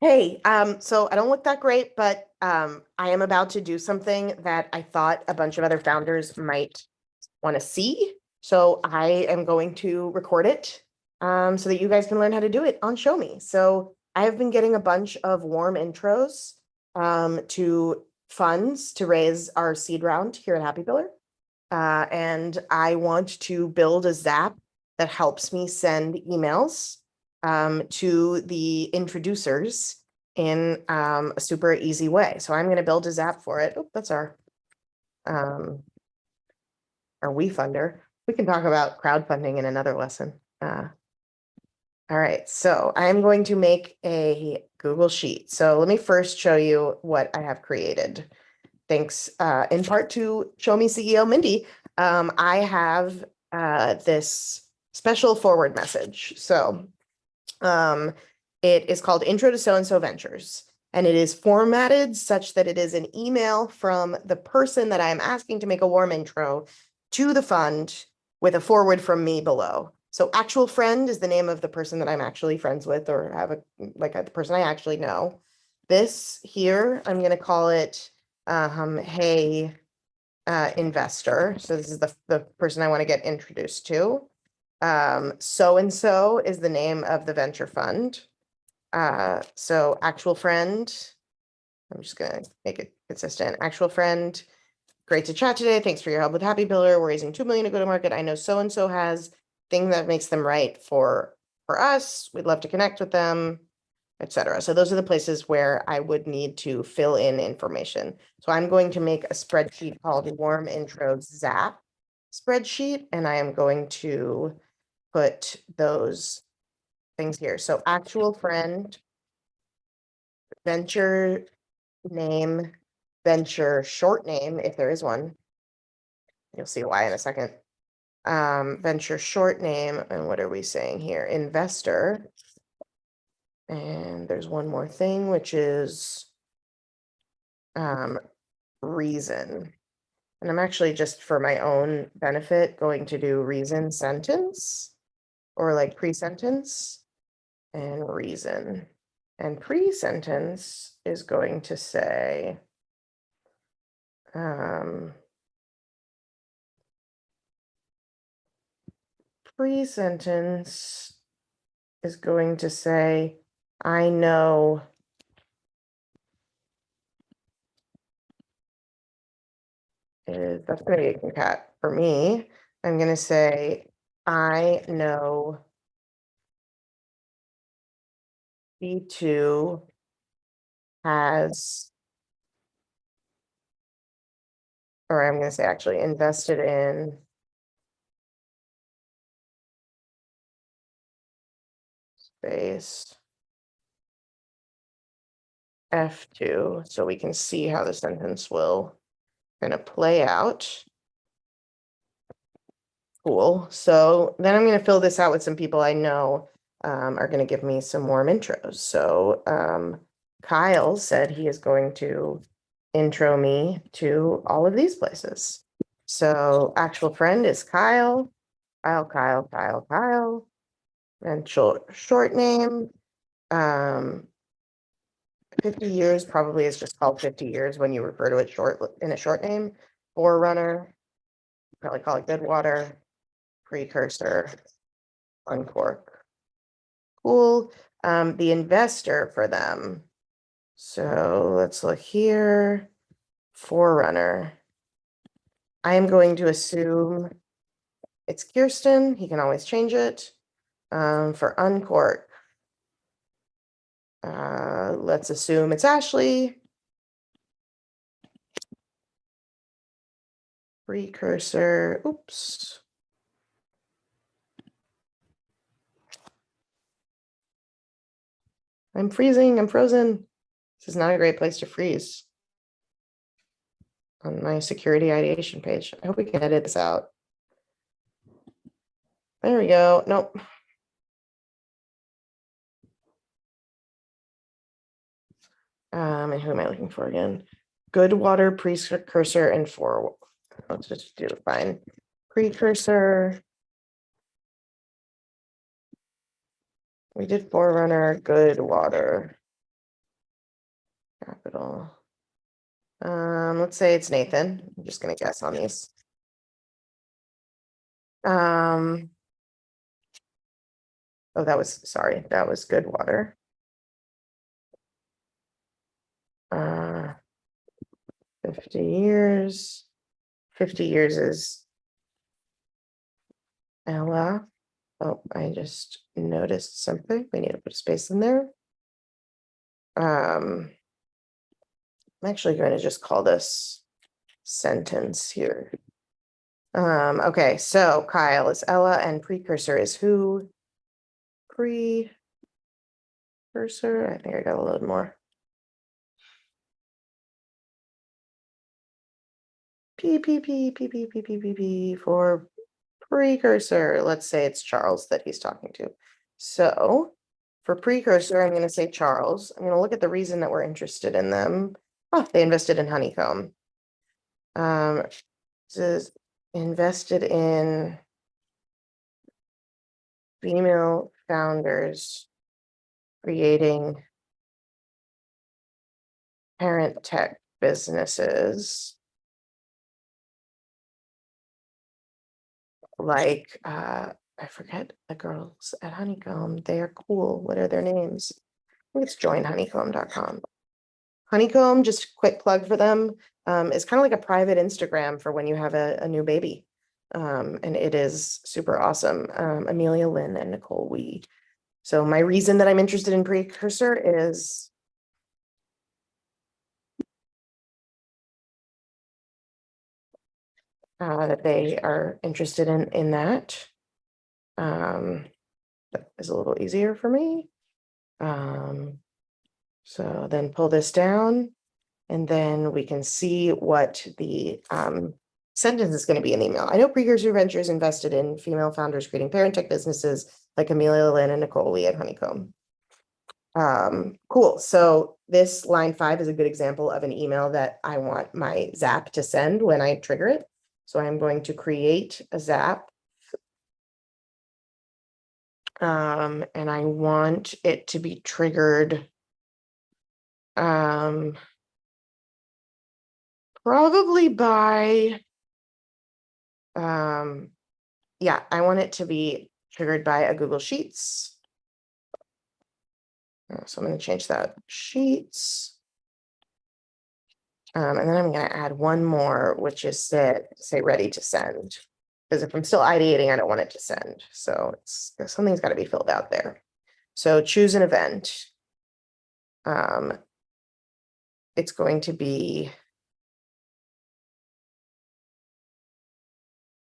Hey, so I don't look that great, but I am about to do something that I thought a bunch of other founders might want to see. So I am going to record it so that you guys can learn how to do it on Show Me. So I have been getting a bunch of warm intros to funds to raise our seed round here at Happypillar. And I want to build a Zap that helps me send emails to the introducers in a super easy way. So I'm going to build a Zap for it. Oh, that's our WeFunder. We can talk about crowdfunding in another lesson. All right, so I'm going to make a Google Sheet. So let me first show you what I have created. Thanks in part to Show Me CEO Mindy. I have this special forward message. So it is called Intro to So-and-so Ventures, and it is formatted such that it is an email from the person that I am asking to make a warm intro to the fund with a forward from me below. So actual friend is the name of the person that I'm actually friends with or have the person I actually know. This here, I'm going to call it, hey, investor. So this is the person I want to get introduced to. So-and-so is the name of the venture fund. So actual friend, I'm just going to make it consistent. Actual friend, great to chat today. Thanks for your help with Happypillar. We're raising 2 million to go to market. I know so-and-so has thing that makes them right for us. We'd love to connect with them, etc. So those are the places where I would need to fill in information. So I'm going to make a spreadsheet called Warm Intro Zap spreadsheet, and I am going to put those things here. So actual friend, venture name, venture short name, if there is one. You'll see why in a second. Venture short name, and what are we saying here? Investor. And there's one more thing, which is reason. And I'm actually just for my own benefit going to do reason sentence or like pre-sentence and reason. And pre-sentence is going to say, pre-sentence is going to say, I know that's going to be a concat for me. I'm going to say, I know B2 has, or I'm going to say actually invested in space F2, so we can see how the sentence will kind of play out. Cool. So then I'm going to fill this out with some people I know are going to give me some warm intros. So Kyle said he is going to intro me to all of these places. So actual friend is Kyle, and short name. 50 years probably is just called 50 years when you refer to it in a short name. Forerunner, probably call it Goodwater. Precursor, uncork. Cool. The investor for them. So let's look here. Forerunner. I am going to assume it's Kirsten. He can always change it. For uncork, let's assume it's Ashley. Precursor. Oops. I'm freezing. I'm frozen. This is not a great place to freeze. On my security ideation page. I hope we can edit this out. There we go. Nope. And who am I looking for again? Goodwater, precursor, and forward. Let's just do it fine. Precursor. We did Forerunner, Goodwater. capital. Let's say it's Nathan. I'm just gonna guess on these. Oh, that was, sorry, that was good water. 50 years. 50 years is Ella. Oh, I just noticed something. We need to put a space in there. I'm actually going to just call this sentence here. Okay, so Kyle is Ella and precursor is who? Precursor, I think I got a little more. P for precursor. Let's say it's Charles that he's talking to. So for precursor, I'm going to say Charles. I'm going to look at the reason that we're interested in them. Oh, they invested in Honeycomb. This is invested in female founders creating parent tech businesses like I forget the girls at Honeycomb. They are cool. What are their names? I think it's joinhoneycomb.com. Honeycomb, just quick plug for them, is kind of like a private Instagram for when you have a new baby. And it is super awesome. Amelia Lynn and Nicole Wee. So my reason that I'm interested in precursor is that they are interested in that. That is a little easier for me. So then pull this down, and then we can see what the sentence is going to be in the email. I know Precursor Ventures invested in female founders creating parent tech businesses like Amelia Lynn and Nicole Lee at Honeycomb. Cool. So this line 5 is a good example of an email that I want my Zap to send when I trigger it. So I'm going to create a Zap. And I want it to be triggered probably by yeah, I want it to be triggered by a Google Sheets. So I'm going to change that Sheets. And then I'm going to add one more, which is say ready to send. Because if I'm still ideating, I don't want it to send. So something's got to be filled out there. So choose an event. It's going to be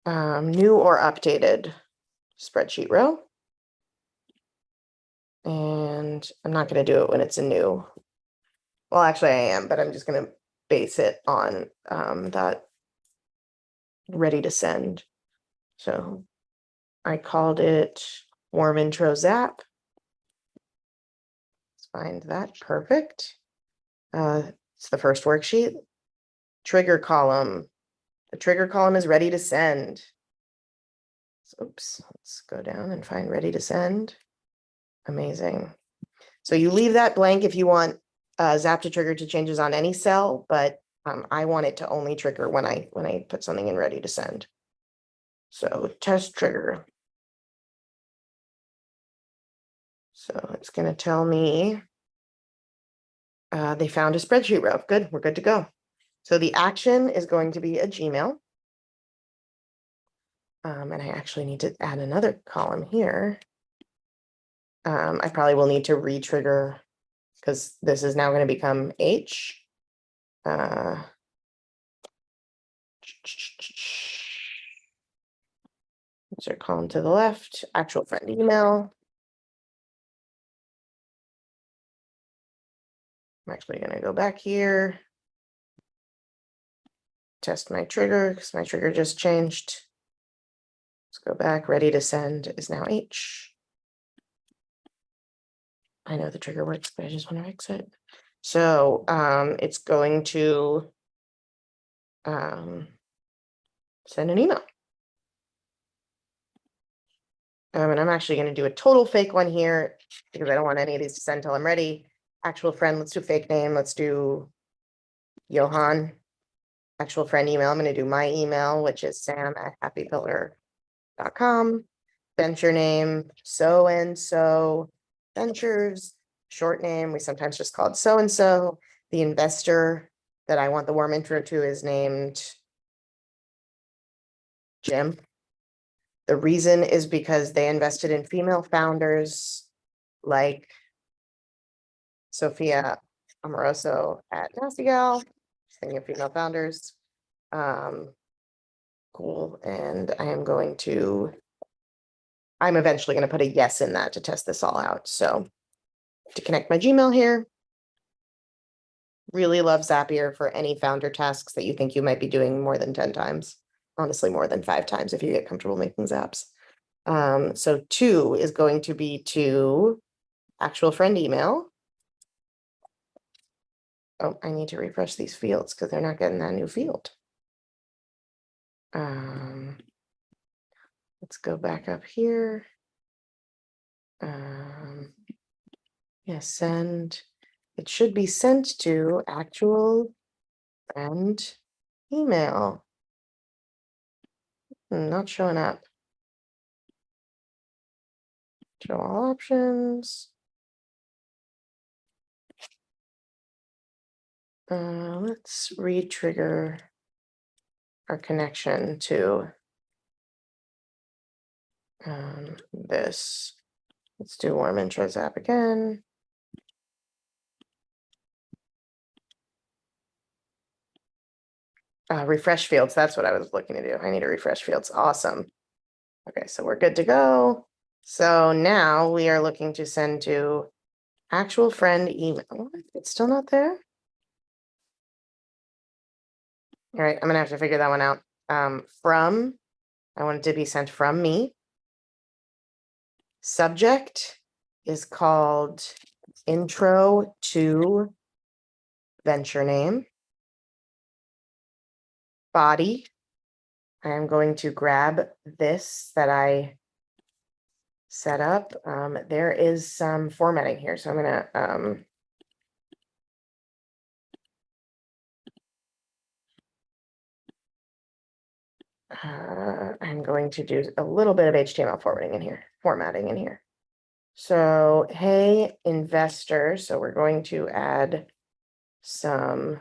new or updated spreadsheet row. And I'm not going to do it when it's a new. Well, actually I am, but I'm just going to base it on that ready to send. So I called it warm intro Zap. Let's find that. Perfect. It's the first worksheet. Trigger column. The trigger column is ready to send. Oops, let's go down and find ready to send. Amazing. So you leave that blank if you want Zap to trigger to changes on any cell, but I want it to only trigger when I put something in ready to send. So test trigger. So it's going to tell me they found a spreadsheet row. Good, we're good to go. So the action is going to be a Gmail. And I actually need to add another column here. I probably will need to re-trigger because this is now going to become H. Insert column to the left, actual friend email. I'm actually going to go back here. Test my trigger because my trigger just changed. Let's go back. Ready to send is now H. I know the trigger works, but I just want to fix it. So it's going to send an email. And I'm actually going to do a total fake one here because I don't want any of these to send until I'm ready. actual friend, let's do fake name. Let's do Johan. Actual friend email. I'm going to do my email, which is sam@happypillar.com. Venture name, so and so. Ventures, short name. We sometimes just call it so and so. The investor that I want the warm intro to is named Jim. The reason is because they invested in female founders like Sophia Amoroso at Nasty Gal. Thinking of female founders. Cool. And I'm eventually going to put a yes in that to test this all out. So to connect my Gmail here. Really love Zapier for any founder tasks that you think you might be doing more than 10 times. Honestly, more than 5 times if you get comfortable making zaps. So 2 is going to be to actual friend email. Oh, I need to refresh these fields because they're not getting that new field. Let's go back up here. Yes, send. It should be sent to actual friend email. Not showing up. Show all options. Let's re-trigger our connection to this. Let's do warm intros app again. Refresh fields. That's what I was looking to do. I need to refresh fields. Awesome. Okay, so we're good to go. So now we are looking to send to actual friend email. It's still not there. All right, I'm gonna have to figure that one out. I want it to be sent from me. Subject is called intro to venture name. Body, I am going to grab this that I set up. There is some formatting here, so I'm gonna I'm going to do a little bit of HTML formatting in here. So, hey, investor. So we're going to add some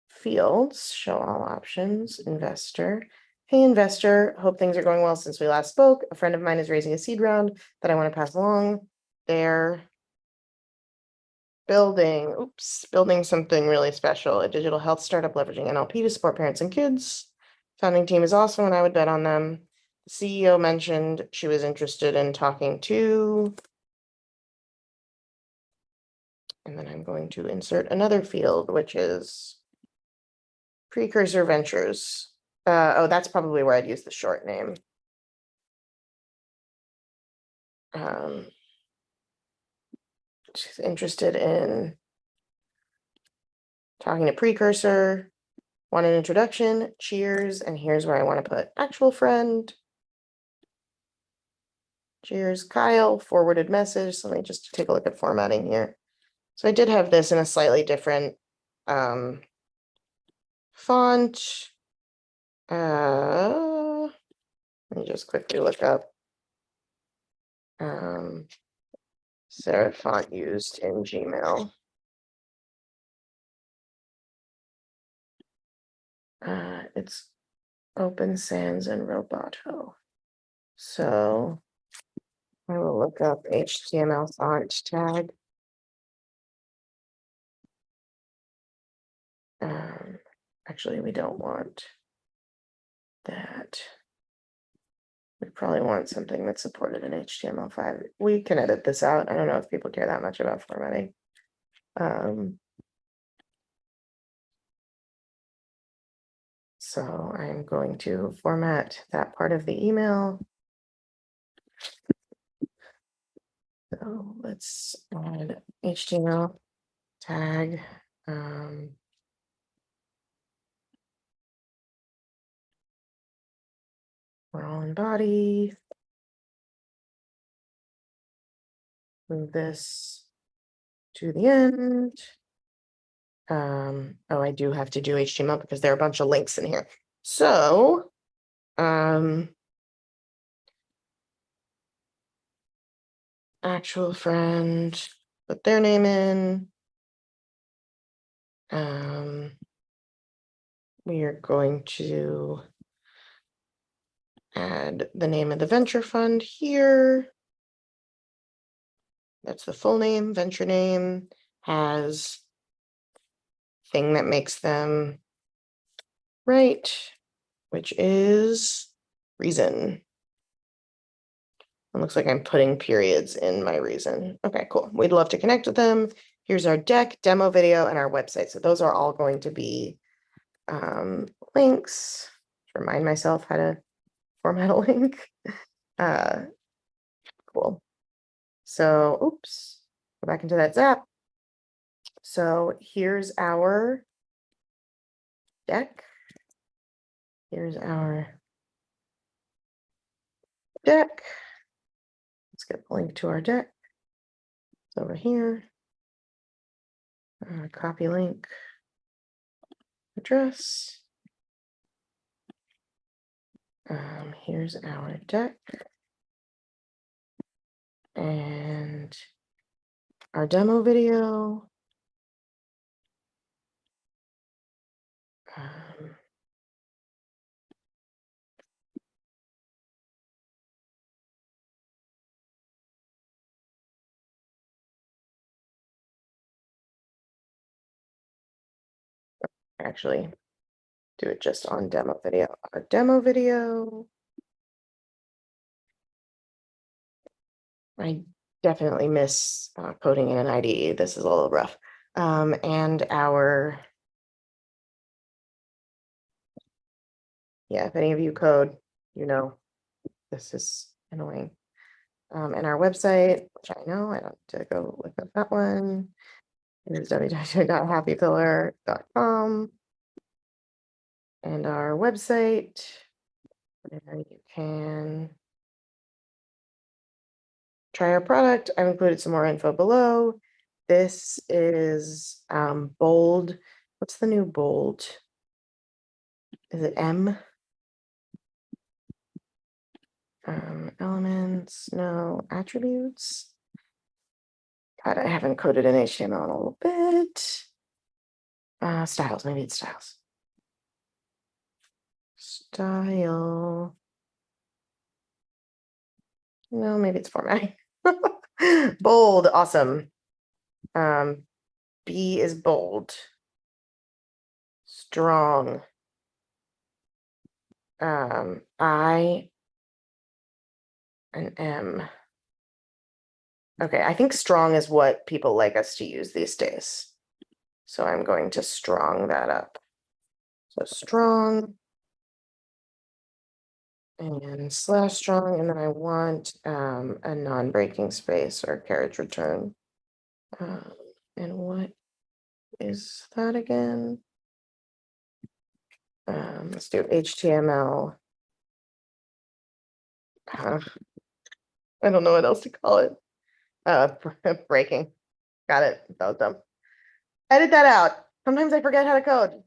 fields, show all options, investor. Hey, investor, hope things are going well since we last spoke. A friend of mine is raising a seed round that I want to pass along. They're building something really special, a digital health startup leveraging NLP to support parents and kids. Founding team is awesome and I would bet on them. The CEO mentioned she was interested in talking to. And then I'm going to insert another field, which is Precursor Ventures. Oh, that's probably where I'd use the short name. She's interested in talking to Precursor, want an introduction, cheers, and here's where I want to put actual friend. Cheers, Kyle, forwarded message. So let me just take a look at formatting here. So I did have this in a slightly different font. Let me just quickly look up serif font used in Gmail. It's Open Sans and Roboto. So I will look up HTML font tag. Actually, we don't want that. We probably want something that's supported in HTML5. We can edit this out. I don't know if people care that much about formatting. So I'm going to format that part of the email. So let's add HTML tag. We're all in body. Move this to the end. Oh, I do have to do HTML because there are a bunch of links in here. So, actual friend, put their name in. We are going to add the name of the venture fund here. That's the full name, venture name, has thing that makes them right, which is reason. It looks like I'm putting periods in my reason. Okay, cool. We'd love to connect with them. Here's our deck, demo video, and our website. So those are all going to be links. Remind myself how to format a link. Cool. So, oops, go back into that Zap. So here's our deck. Here's our deck. Let's get the link to our deck. It's over here. Copy link address. Here's our deck. And our demo video. Actually, do it just on demo video. Our demo video. I definitely miss coding in an IDE. This is a little rough. And our, yeah, if any of you code, you know, this is annoying. And our website, which I know I don't have to go look up that one, is www.happypillar.com. And our website, where you can try our product. I've included some more info below. This is bold. What's the new bold? Is it M? Elements, no, attributes. God, I haven't coded in HTML in a little bit. Styles, maybe it's styles. Style. No, maybe it's formatting. Bold, awesome. B is bold. Strong. I and M. Okay, I think strong is what people like us to use these days. So I'm going to strong that up. So strong and slash strong, and then I want a non-breaking space or carriage return. And what is that again? Let's do HTML. I don't know what else to call it. Breaking. Got it. That was dumb. Edit that out. Sometimes I forget how to code.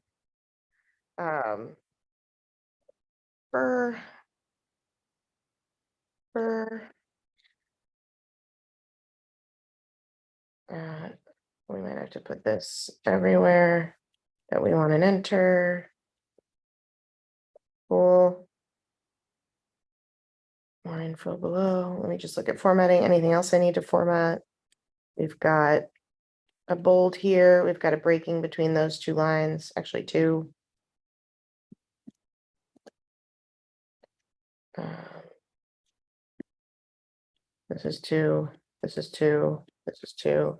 We might have to put this everywhere that we want to enter. Cool. More info below. Let me just look at formatting. Anything else I need to format? We've got a bold here. We've got a breaking between those two lines, actually two. This is two. This is two. This is two.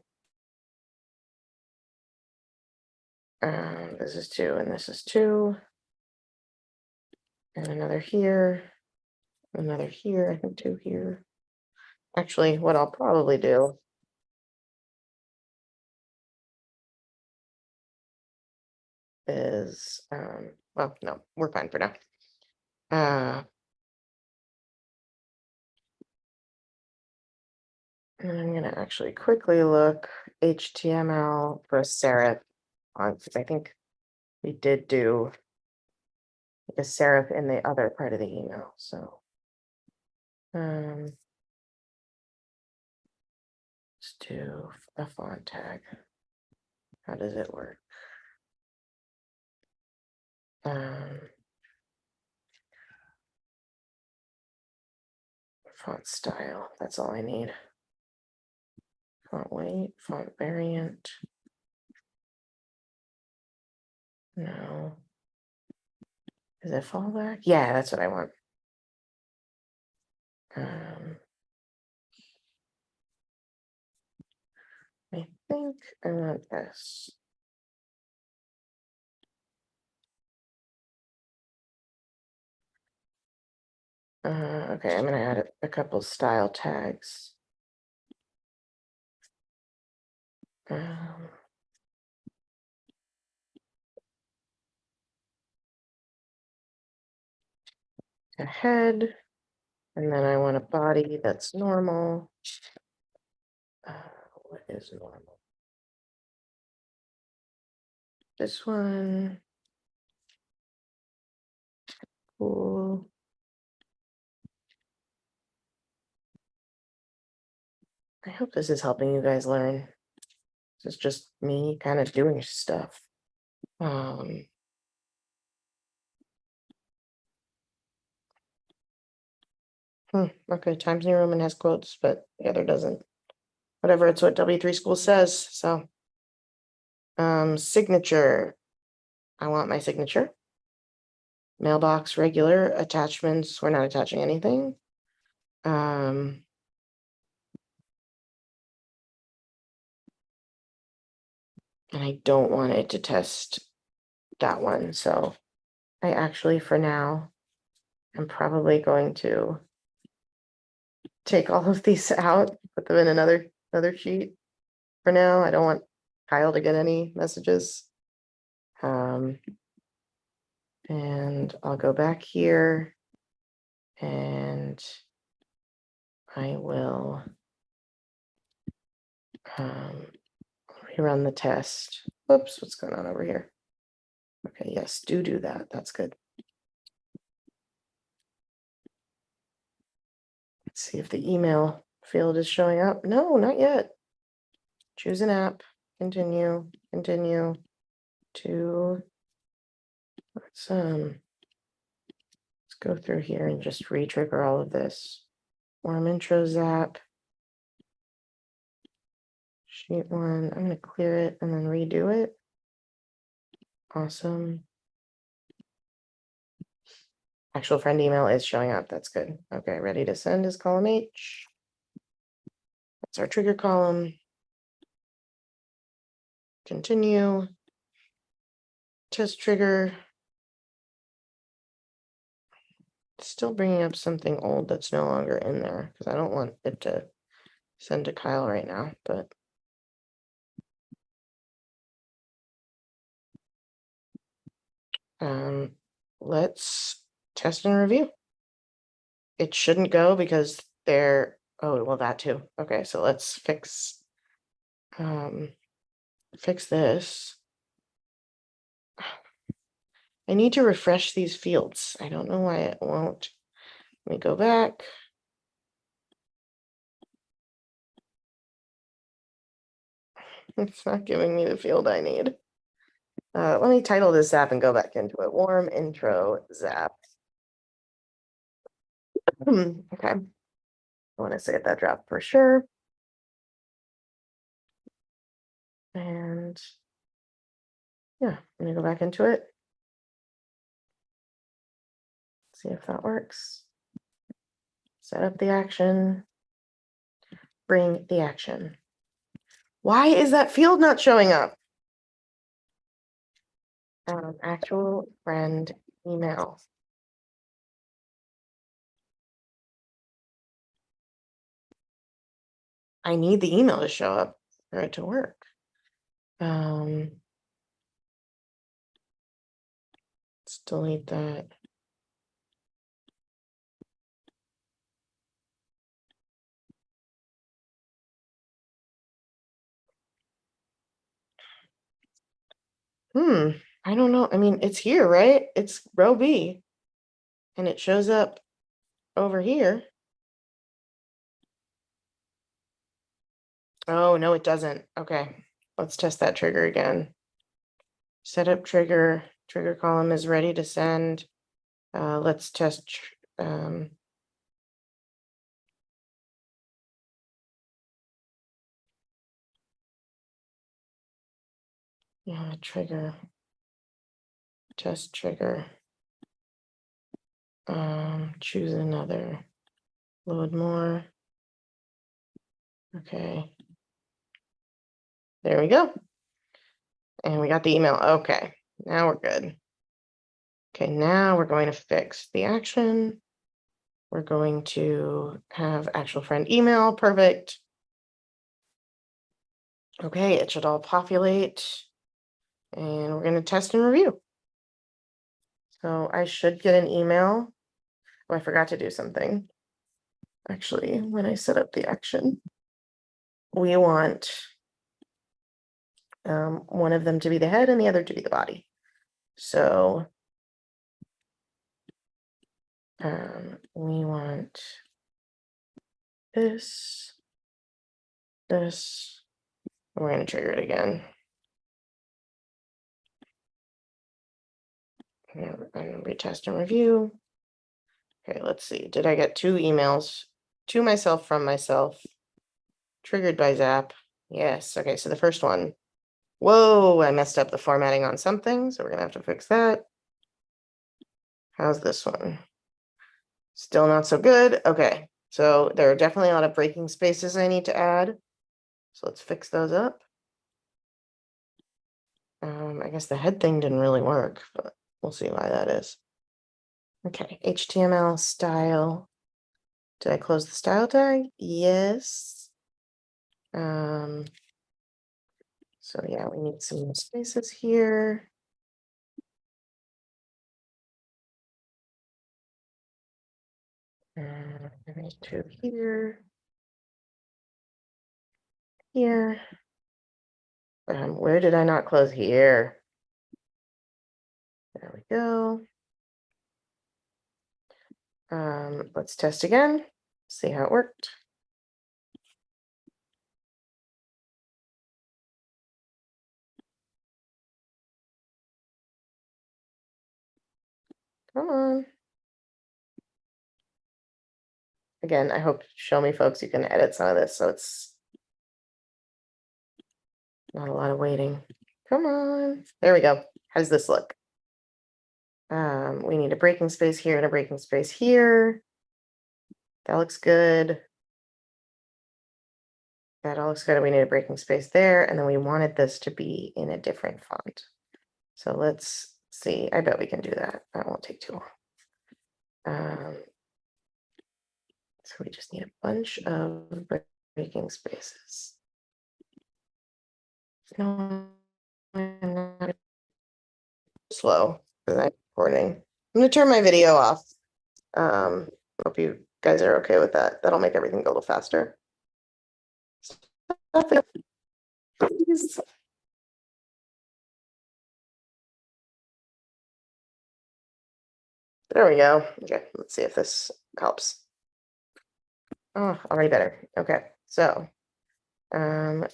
This is two, and this is two. And another here. Another here. I think two here. Actually, what I'll probably do is, well, no, we're fine for now. And I'm gonna actually quickly look HTML for a serif on, because I think we did do a serif in the other part of the email, so. Let's do a font tag. How does it work? Font style, that's all I need. Font weight, font variant. No. Is it fallback? Yeah, that's what I want. I think I want this. Okay, I'm gonna add a couple style tags. A head, and then I want a body that's normal. What is normal? This one. Cool. I hope this is helping you guys learn. This is just me kind of doing stuff. Okay, Times New Roman has quotes, but the other doesn't. Whatever, it's what W3 School says, so. Signature. I want my signature. Mailbox, regular, attachments, we're not attaching anything. And I don't want it to test that one, so I actually, for now, I'm probably going to take all of these out, put them in another sheet for now. I don't want Kyle to get any messages. And I'll go back here and I will rerun the test. Whoops, what's going on over here? Okay, yes, do that. That's good. Let's see if the email field is showing up. No, not yet. Choose an app, continue to, let's go through here and just re-trigger all of this. Warm intro Zap. Sheet one, I'm gonna clear it and then redo it. Awesome. Actual friend email is showing up, that's good. Okay, ready to send is column H. That's our trigger column. Continue. Test trigger. Still bringing up something old that's no longer in there because I don't want it to send to Kyle right now, but let's test and review. It shouldn't go because they're, oh, well, that too. Okay, so let's fix this. I need to refresh these fields. I don't know why it won't. Let me go back. It's not giving me the field I need. Let me title this Zap and go back into it. Warm intro Zap. Okay. I want to save that draft for sure. And yeah, I'm gonna go back into it. See if that works. Set up the action. Bring the action. Why is that field not showing up? Actual friend email. I need the email to show up for it to work. Let's delete that. I don't know. I mean, it's here, right? It's row B. And it shows up over here. Oh, no, it doesn't. Okay. Let's test that trigger again. Setup trigger. Trigger column is ready to send. Let's test. Yeah, trigger. Test trigger. Choose another. Load more. Okay. There we go. And we got the email. Okay. Now we're good. Okay, now we're going to fix the action. We're going to have actual friend email. Perfect. Okay, it should all populate. And we're going to test and review. So I should get an email. Oh, I forgot to do something. Actually, when I set up the action, we want one of them to be the head and the other to be the body. So we want this. We're going to trigger it again. And retest and review. Okay, let's see. Did I get 2 emails to myself from myself? Triggered by Zap. Yes. Okay, so the first one. Whoa, I messed up the formatting on something, so we're gonna have to fix that. How's this one? Still not so good. Okay, so there are definitely a lot of breaking spaces I need to add. So let's fix those up. I guess the head thing didn't really work, but we'll see why that is. Okay, HTML style. Did I close the style tag? Yes. So yeah, we need some more spaces here. I need 2 here. Here. Where did I not close here? There we go. Let's test again, see how it worked. Come on. Again, I hope show me folks you can edit some of this so it's not a lot of waiting. Come on. There we go. How does this look? We need a breaking space here and a breaking space here. That looks good. That all looks good. We need a breaking space there, and then we wanted this to be in a different font. So let's see. I bet we can do that. That won't take too long. So we just need a bunch of breaking spaces. No, I'm not slow for that recording. I'm gonna turn my video off. Hope you guys are okay with that. That'll make everything go a little faster. Please. There we go. Okay, let's see if this helps. Oh, already better. Okay, so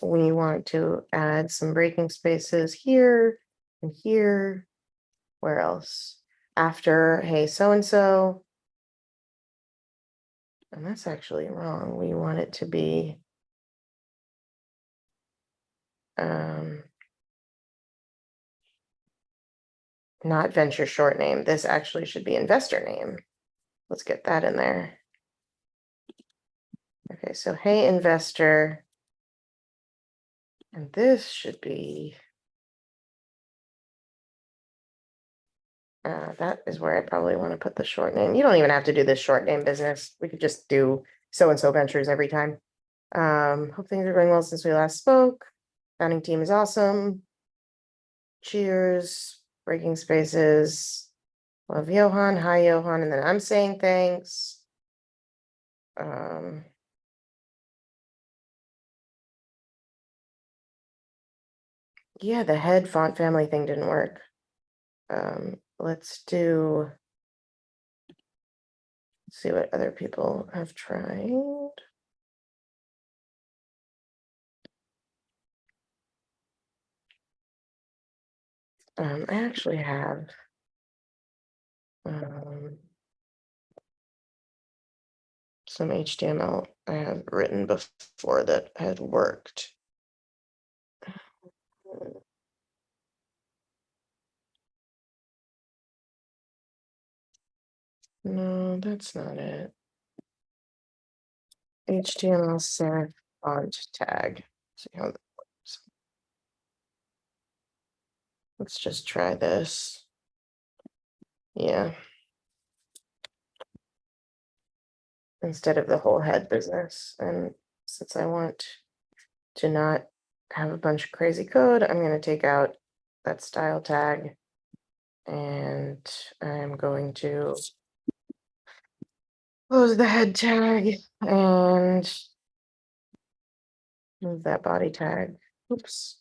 we want to add some breaking spaces here and here. Where else? After hey so-and-so. And that's actually wrong. We want it to be not venture short name. This actually should be investor name. Let's get that in there. Okay, so hey investor. And this should be that is where I probably want to put the short name. You don't even have to do this short name business. We could just do so-and-so ventures every time. Hope things are going well since we last spoke. Founding team is awesome. Cheers. Breaking spaces. Love Johan. Hi, Johan. And then I'm saying thanks. Yeah, the head font family thing didn't work. Let's see what other people have tried. I actually have some HTML I have written before that had worked. No, that's not it. HTML serif font tag. See how that works. Let's just try this. Yeah. Instead of the whole head business. And since I want to not have a bunch of crazy code, I'm going to take out that style tag and I'm going to close the head tag and move that body tag. Oops.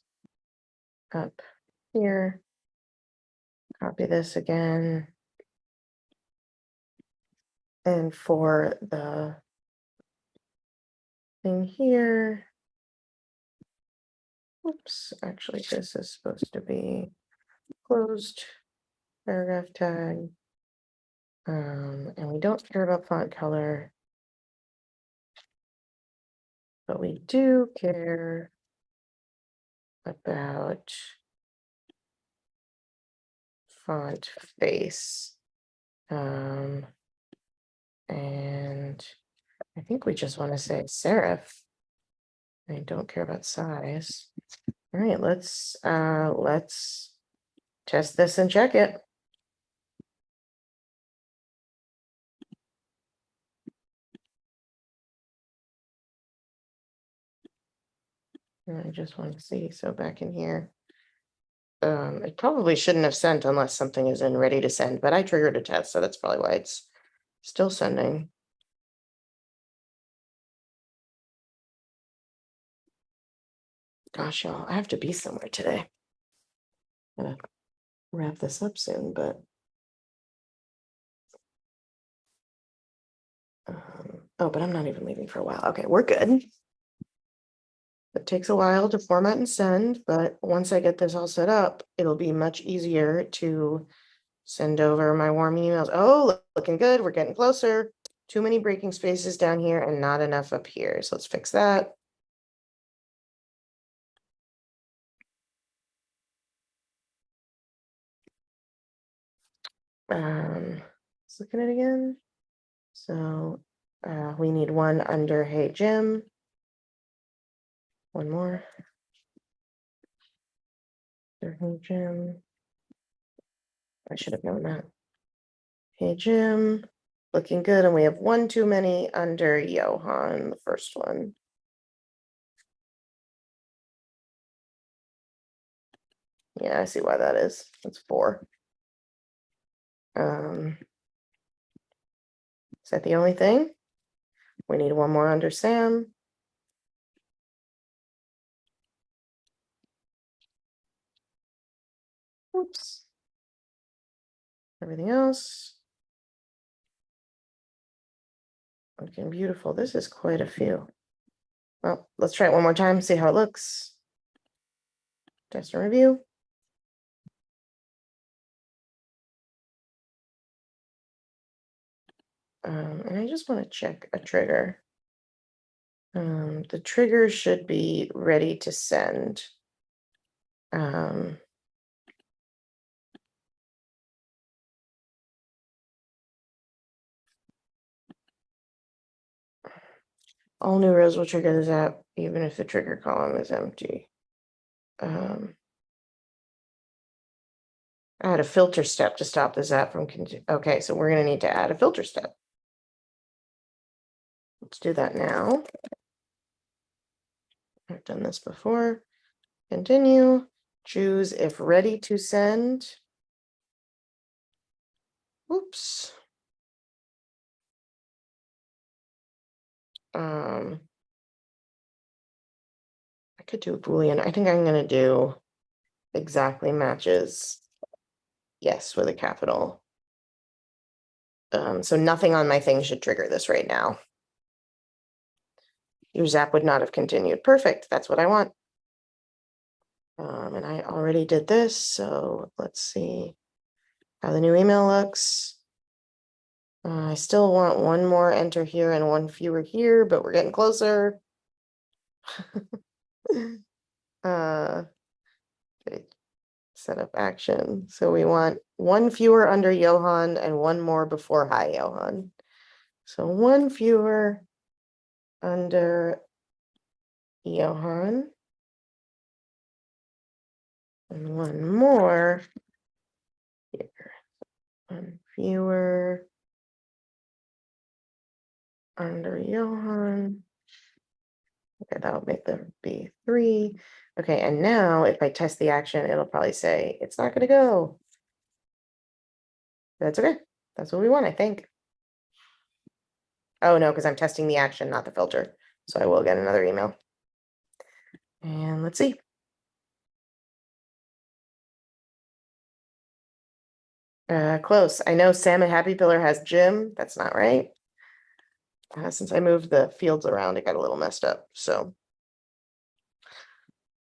Up here. Copy this again. And for the thing here, oops, actually this is supposed to be closed paragraph tag. And we don't care about font color, but we do care about font face. And I think we just want to say serif. I don't care about size. All right, let's test this and check it. I just want to see. So back in here, it probably shouldn't have sent unless something is in ready to send, but I triggered a test, so that's probably why it's still sending. Gosh, y'all, I have to be somewhere today. I'm gonna wrap this up soon, but oh, but I'm not even leaving for a while. Okay, we're good. It takes a while to format and send, but once I get this all set up, it'll be much easier to send over my warm emails. Oh, looking good. We're getting closer. Too many breaking spaces down here and not enough up here. So let's fix that. Let's look at it again. So we need one under Hey Jim. One more. Hey Jim. I should have known that. Hey Jim. Looking good. And we have one too many under Johan, the first one. Yeah, I see why that is. That's 4. Is that the only thing? We need one more under Sam. Oops. Everything else. Looking beautiful. This is quite a few. Well, let's try it one more time, see how it looks. Test and review. And I just want to check a trigger. The trigger should be ready to send. All new rows will trigger the Zap, even if the trigger column is empty. Add a filter step to stop the Zap from okay, so we're going to need to add a filter step. Let's do that now. I've done this before. Continue. Choose if ready to send. Oops. I could do a Boolean. I think I'm going to do exactly matches yes with a capital. So nothing on my thing should trigger this right now. Your Zap would not have continued. Perfect. That's what I want. And I already did this, so let's see how the new email looks. I still want one more enter here and one fewer here, but we're getting closer. Okay. Set up action. So we want one fewer under Johan and one more before hi Johan. So one fewer under Johan and one more here. One fewer under Johan. Okay, that'll make them be 3. Okay, and now if I test the action, it'll probably say it's not going to go. That's okay. That's what we want, I think. Oh no, because I'm testing the action, not the filter. So I will get another email. And let's see. Close. I know Sam at Happypillar has Jim. That's not right. Since I moved the fields around, it got a little messed up. So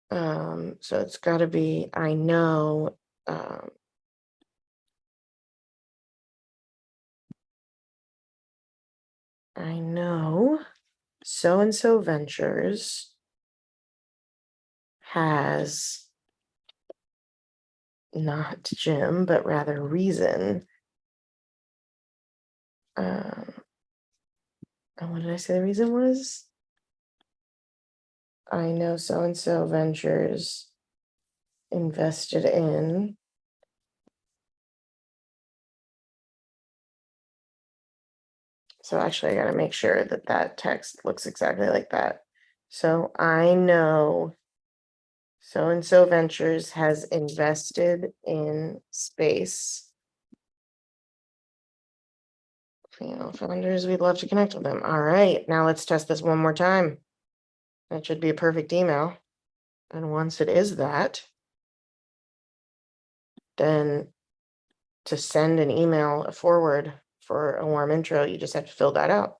it's got to be, I know, so-and-so Ventures has not Jim, but rather Reason. And what did I say the reason was? I know so-and-so Ventures invested in so actually I got to make sure that that text looks exactly like that. So I know so-and-so Ventures has invested in space. Founders, we'd love to connect with them. All right, now let's test this one more time. That should be a perfect email. And once it is that, then to send an email forward for a warm intro, you just have to fill that out.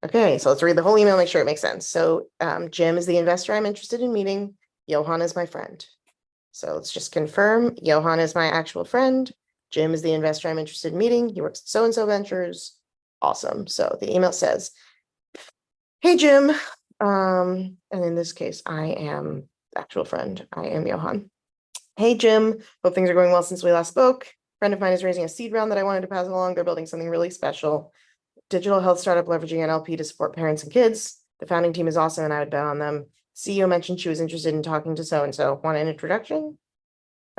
Okay, so let's read the whole email, make sure it makes sense. So Jim is the investor I'm interested in meeting. Johan is my friend. So let's just confirm Johan is my actual friend. Jim is the investor I'm interested in meeting. He works at so-and-so Ventures. Awesome. So the email says, hey, Jim. And in this case, I am the actual friend. I am Johan. Hey, Jim. Hope things are going well since we last spoke. Friend of mine is raising a seed round that I wanted to pass along. They're building something really special. Digital health startup leveraging NLP to support parents and kids. The founding team is awesome and I would bet on them. CEO mentioned she was interested in talking to so-and-so. Want an introduction?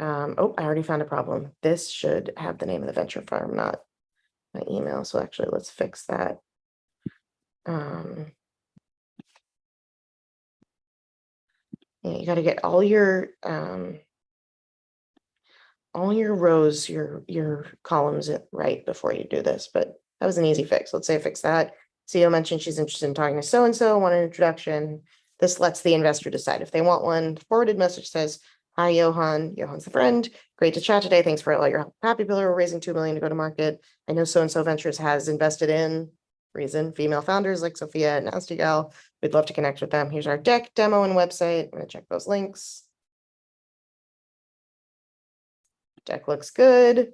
Oh, I already found a problem. This should have the name of the venture firm, not my email. So actually, let's fix that. Yeah, you got to get all your rows, your columns right before you do this. But that was an easy fix. Let's say I fix that. CEO mentioned she's interested in talking to so-and-so, want an introduction. This lets the investor decide if they want one. The forwarded message says, hi, Johan. Johan's the friend. Great to chat today. Thanks for all your help. Happypillar, we're raising $2 million to go to market. I know so-and-so Ventures has invested in Reason, female founders like Sophia and Nasty Gal. We'd love to connect with them. Here's our deck, demo, and website. I'm going to check those links. Deck looks good.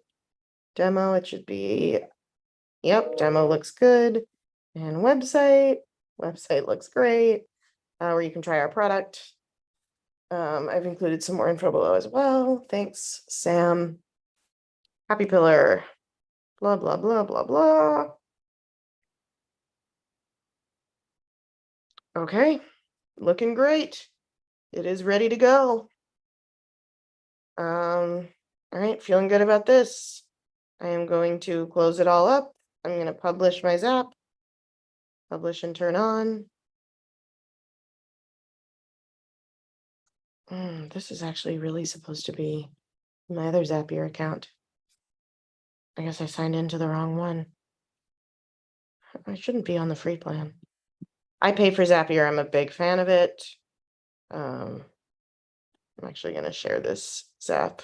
Demo, it should be, yep, demo looks good. And website looks great, where you can try our product. I've included some more info below as well. Thanks, Sam. Happypillar, blah, blah, blah, blah, blah. Okay, looking great. It is ready to go. All right, feeling good about this. I am going to close it all up. I'm going to publish my Zap. Publish and turn on. This is actually really supposed to be my other Zapier account. I guess I signed into the wrong one. I shouldn't be on the free plan. I pay for Zapier. I'm a big fan of it. I'm actually going to share this Zap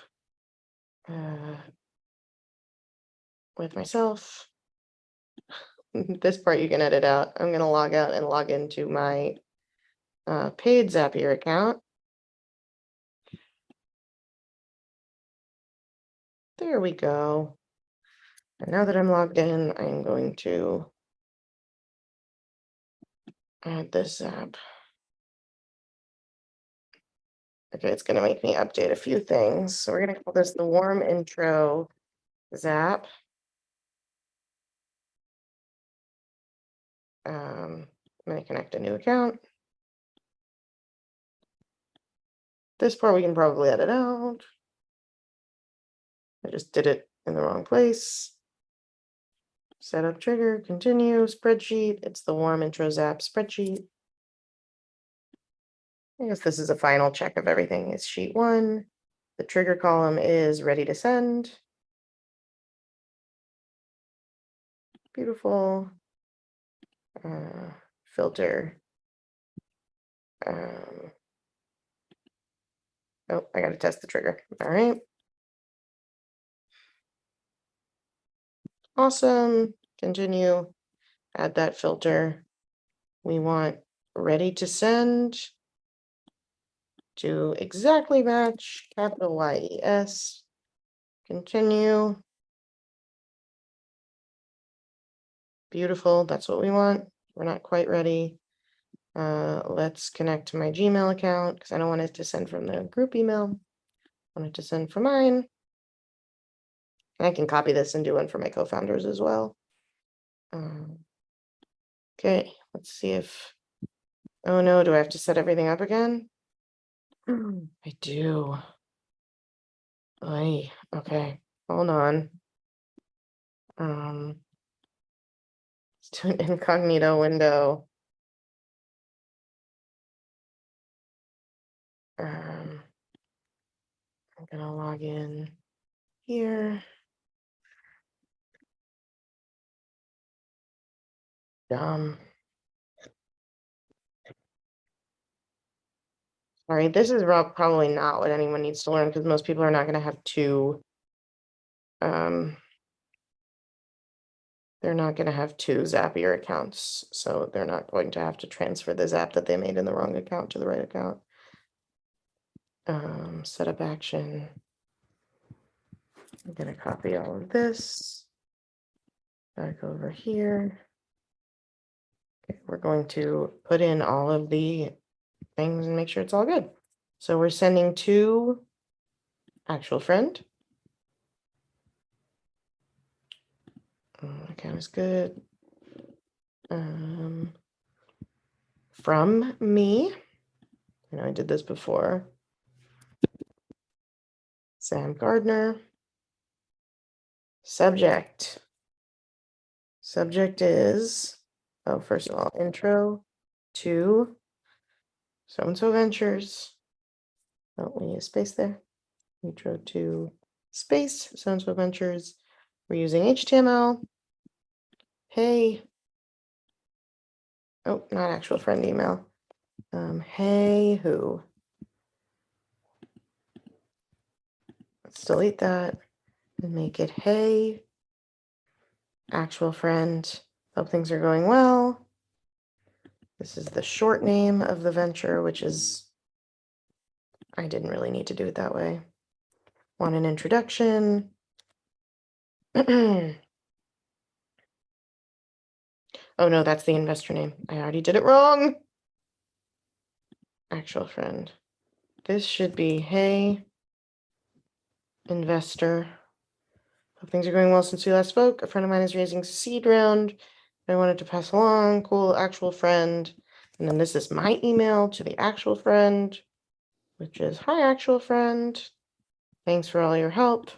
with myself. This part you can edit out. I'm going to log out and log into my paid Zapier account. There we go. And now that I'm logged in, I'm going to add this Zap. Okay, it's going to make me update a few things. So we're going to call this the warm intro Zap. I'm going to connect a new account. This part we can probably edit out. I just did it in the wrong place. Setup trigger, continue, spreadsheet. It's the warm intro Zap spreadsheet. I guess this is a final check of everything. It's sheet 1. The trigger column is ready to send. Beautiful. Filter. Oh, I got to test the trigger. All right. Awesome. Continue. Add that filter. We want ready to send to exactly match capital YES. Continue. Beautiful. That's what we want. We're not quite ready. Let's connect to my Gmail account because I don't want it to send from the group email. I want it to send from mine. And I can copy this and do one for my co-founders as well. Okay, let's see if, oh no, do I have to set everything up again? I do. Okay, hold on. Let's do an incognito window. I'm gonna log in here. Sorry, this is probably not what anyone needs to learn because most people are not going to have two. They're not going to have two Zapier accounts, so they're not going to have to transfer the Zap that they made in the wrong account to the right account. Setup action. I'm going to copy all of this back over here. Okay, we're going to put in all of the things and make sure it's all good. So we're sending to actual friend. Account is good. From me. I know I did this before. Sam Gardner. Subject. Subject is, oh, first of all, intro to so-and-so ventures. Oh, we need a space there. Intro to space, so-and-so ventures. We're using HTML. Hey. Oh, not actual friend email. Hey, who? Let's delete that and make it hey, actual friend. Hope things are going well. This is the short name of the venture, which is, I didn't really need to do it that way. Want an introduction. Oh no, that's the investor name. I already did it wrong. Actual friend. This should be, hey, investor. Hope things are going well since we last spoke. A friend of mine is raising a seed round. I wanted to pass along. Cool, actual friend. And then this is my email to the actual friend, which is, hi, actual friend. Thanks for all your help.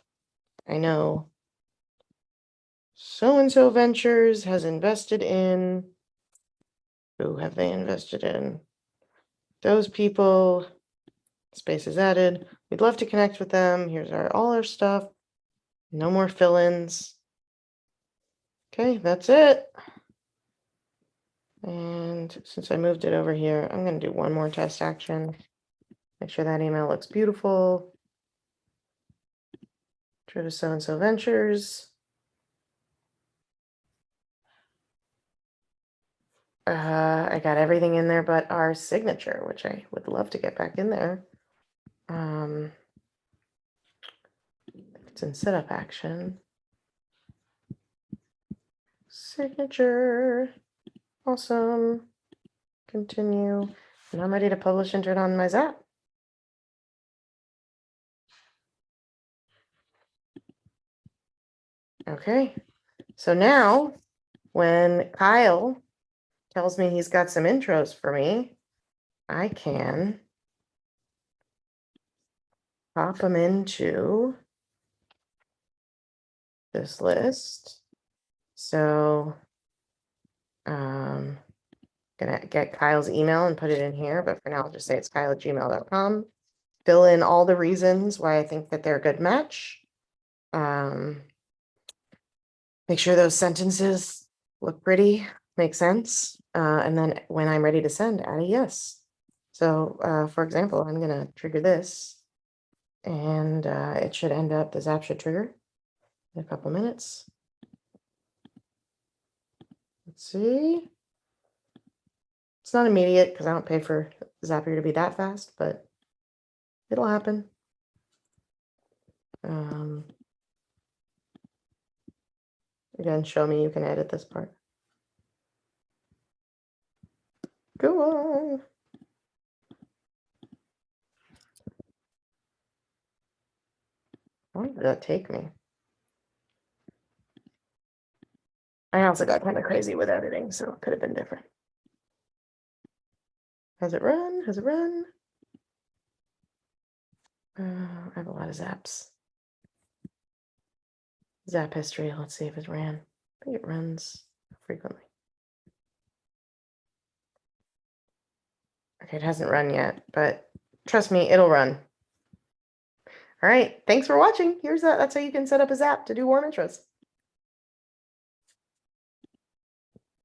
I know so-and-so Ventures has invested in, who have they invested in? Those people, space is added. We'd love to connect with them. Here's all our stuff. No more fill-ins. Okay, that's it. And since I moved it over here, I'm going to do one more test action. Make sure that email looks beautiful. True to so-and-so ventures. I got everything in there but our signature, which I would love to get back in there. It's in setup action. Signature. Awesome. Continue. And I'm ready to publish and turn on my Zap. Okay. So now when Kyle tells me he's got some intros for me, I can pop them into this list. So gonna get Kyle's email and put it in here, but for now I'll just say it's kyle@gmail.com. Fill in all the reasons why I think that they're a good match. Make sure those sentences look pretty, make sense. And then when I'm ready to send, add a yes. So for example, I'm gonna trigger this and it should end up, the Zap should trigger in a couple minutes. Let's see. It's not immediate because I don't pay for Zapier to be that fast, but it'll happen. Again, show me you can edit this part. Go on. Why did that take me? I also got kind of crazy with editing, so it could have been different. Has it run? Has it run? I have a lot of zaps. Zap history. Let's see if it ran. I think it runs frequently. Okay, it hasn't run yet, but trust me, it'll run. All right, thanks for watching. That's how you can set up a Zap to do warm intros.